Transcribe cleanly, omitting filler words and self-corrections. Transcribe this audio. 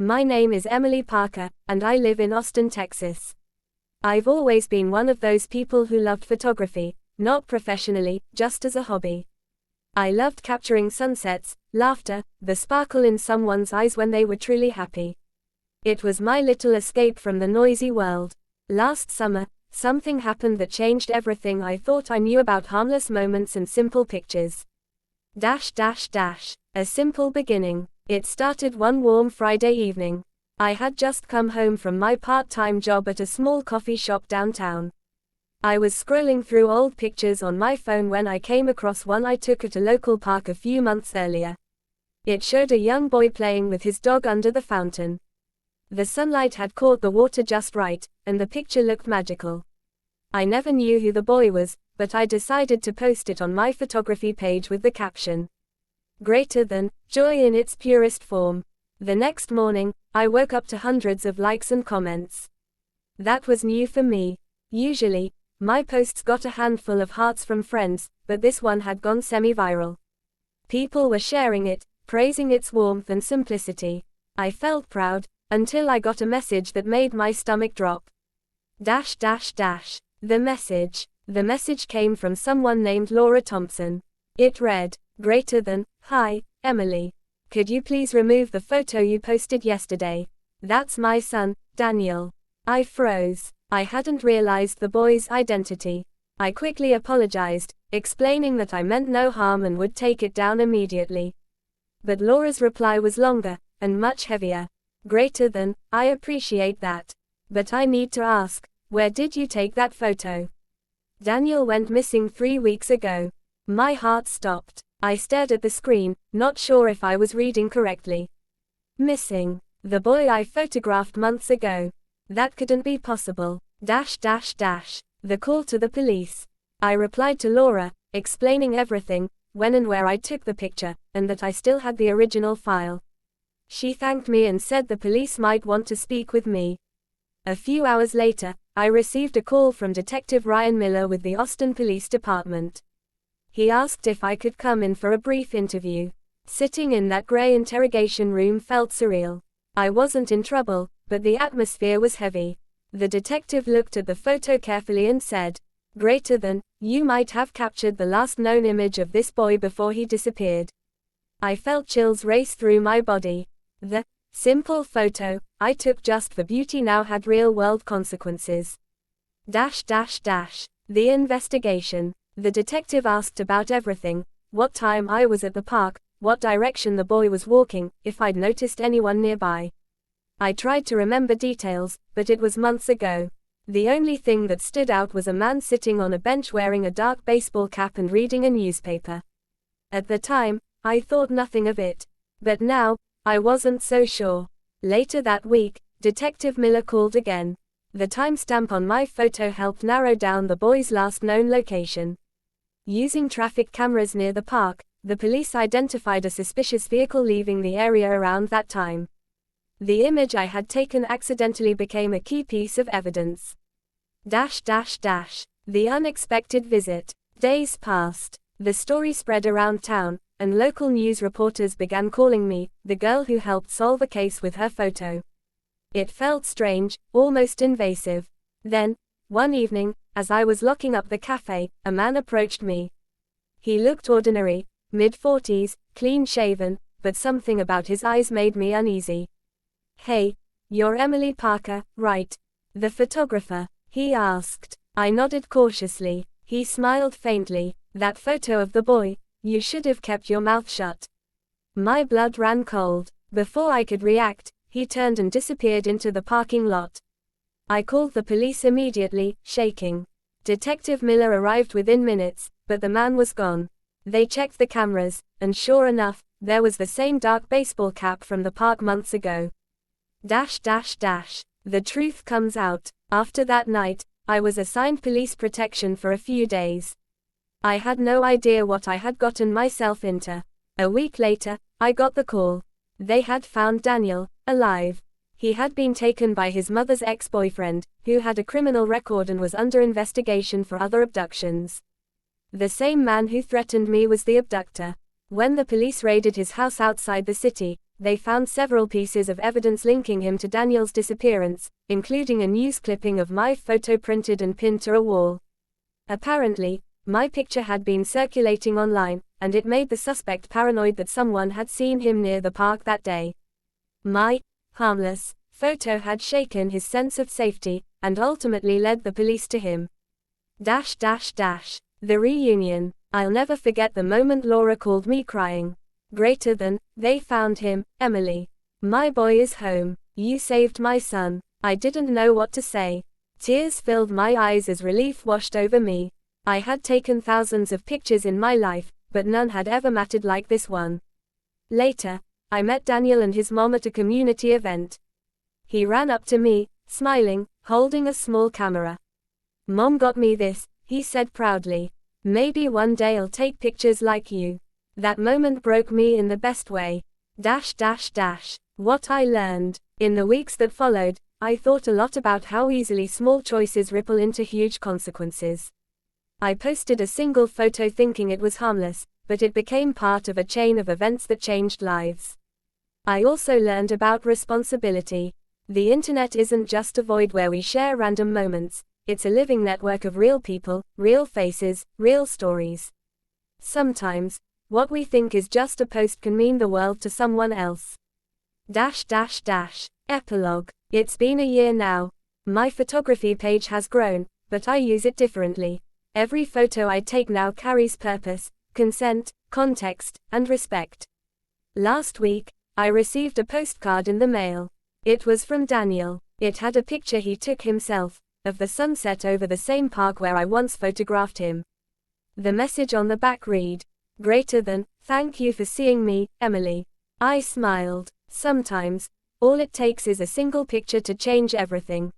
My name is Emily Parker, and I live in Austin, Texas. I've always been one of those people who loved photography, not professionally, just as a hobby. I loved capturing sunsets, laughter, the sparkle in someone's eyes when they were truly happy. It was my little escape from the noisy world. Last summer, something happened that changed everything I thought I knew about harmless moments and simple pictures. A simple beginning. It started one warm Friday evening. I had just come home from my part-time job at a small coffee shop downtown. I was scrolling through old pictures on my phone when I came across one I took at a local park a few months earlier. It showed a young boy playing with his dog under the fountain. The sunlight had caught the water just right, and the picture looked magical. I never knew who the boy was, but I decided to post it on my photography page with the caption, "Greater than, joy in its purest form." The next morning, I woke up to hundreds of likes and comments. That was new for me. Usually, my posts got a handful of hearts from friends, but this one had gone semi-viral. People were sharing it, praising its warmth and simplicity. I felt proud, until I got a message that made my stomach drop. The message came from someone named Laura Thompson. It read, "Greater than, hi, Emily. Could you please remove the photo you posted yesterday? That's my son, Daniel." I froze. I hadn't realized the boy's identity. I quickly apologized, explaining that I meant no harm and would take it down immediately. But Laura's reply was longer, and much heavier. "Greater than, I appreciate that. But I need to ask, where did you take that photo? Daniel went missing 3 weeks ago." My heart stopped. I stared at the screen, not sure if I was reading correctly. Missing. The boy I photographed months ago. That couldn't be possible. The call to the police. I replied to Laura, explaining everything, when and where I took the picture, and that I still had the original file. She thanked me and said the police might want to speak with me. A few hours later, I received a call from Detective Ryan Miller with the Austin Police Department. He asked if I could come in for a brief interview. Sitting in that gray interrogation room felt surreal. I wasn't in trouble, but the atmosphere was heavy. The detective looked at the photo carefully and said, "Greater than, you might have captured the last known image of this boy before he disappeared." I felt chills race through my body. The simple photo I took just for beauty now had real-world consequences. The investigation. The detective asked about everything: what time I was at the park, what direction the boy was walking, if I'd noticed anyone nearby. I tried to remember details, but it was months ago. The only thing that stood out was a man sitting on a bench wearing a dark baseball cap and reading a newspaper. At the time, I thought nothing of it. But now, I wasn't so sure. Later that week, Detective Miller called again. The timestamp on my photo helped narrow down the boy's last known location. Using traffic cameras near the park, the police identified a suspicious vehicle leaving the area around that time. The image I had taken accidentally became a key piece of evidence. The unexpected visit. Days passed. The story spread around town, and local news reporters began calling me the girl who helped solve a case with her photo. It felt strange, almost invasive. Then, one evening, as I was locking up the cafe, a man approached me. He looked ordinary, mid-40s, clean-shaven, but something about his eyes made me uneasy. "Hey, you're Emily Parker, right? The photographer?" he asked. I nodded cautiously. He smiled faintly. "That photo of the boy, you should have kept your mouth shut." My blood ran cold. Before I could react, he turned and disappeared into the parking lot. I called the police immediately, shaking. Detective Miller arrived within minutes, but the man was gone. They checked the cameras, and sure enough, there was the same dark baseball cap from the park months ago. The truth comes out. After that night, I was assigned police protection for a few days. I had no idea what I had gotten myself into. A week later, I got the call. They had found Daniel, alive. He had been taken by his mother's ex-boyfriend, who had a criminal record and was under investigation for other abductions. The same man who threatened me was the abductor. When the police raided his house outside the city, they found several pieces of evidence linking him to Daniel's disappearance, including a news clipping of my photo printed and pinned to a wall. Apparently, my picture had been circulating online, and it made the suspect paranoid that someone had seen him near the park that day. My harmless photo had shaken his sense of safety, and ultimately led the police to him. The reunion. I'll never forget the moment Laura called me crying. Greater than, they found him, Emily. My boy is home. You saved my son. I didn't know what to say. Tears filled my eyes as relief washed over me. I had taken thousands of pictures in my life, but none had ever mattered like this one. Later, I met Daniel and his mom at a community event. He ran up to me, smiling, holding a small camera. "Mom got me this," he said proudly. "Maybe one day I'll take pictures like you." That moment broke me in the best way. What I learned. In the weeks that followed, I thought a lot about how easily small choices ripple into huge consequences. I posted a single photo thinking it was harmless, but it became part of a chain of events that changed lives. I also learned about responsibility. The internet isn't just a void where we share random moments, it's a living network of real people, real faces, real stories. Sometimes, what we think is just a post can mean the world to someone else. Epilogue. It's been a year now. My photography page has grown, but I use it differently. Every photo I take now carries purpose, consent, context, and respect. Last week, I received a postcard in the mail. It was from Daniel. It had a picture he took himself, of the sunset over the same park where I once photographed him. The message on the back read, "Greater than, thank you for seeing me, Emily." I smiled. Sometimes, all it takes is a single picture to change everything.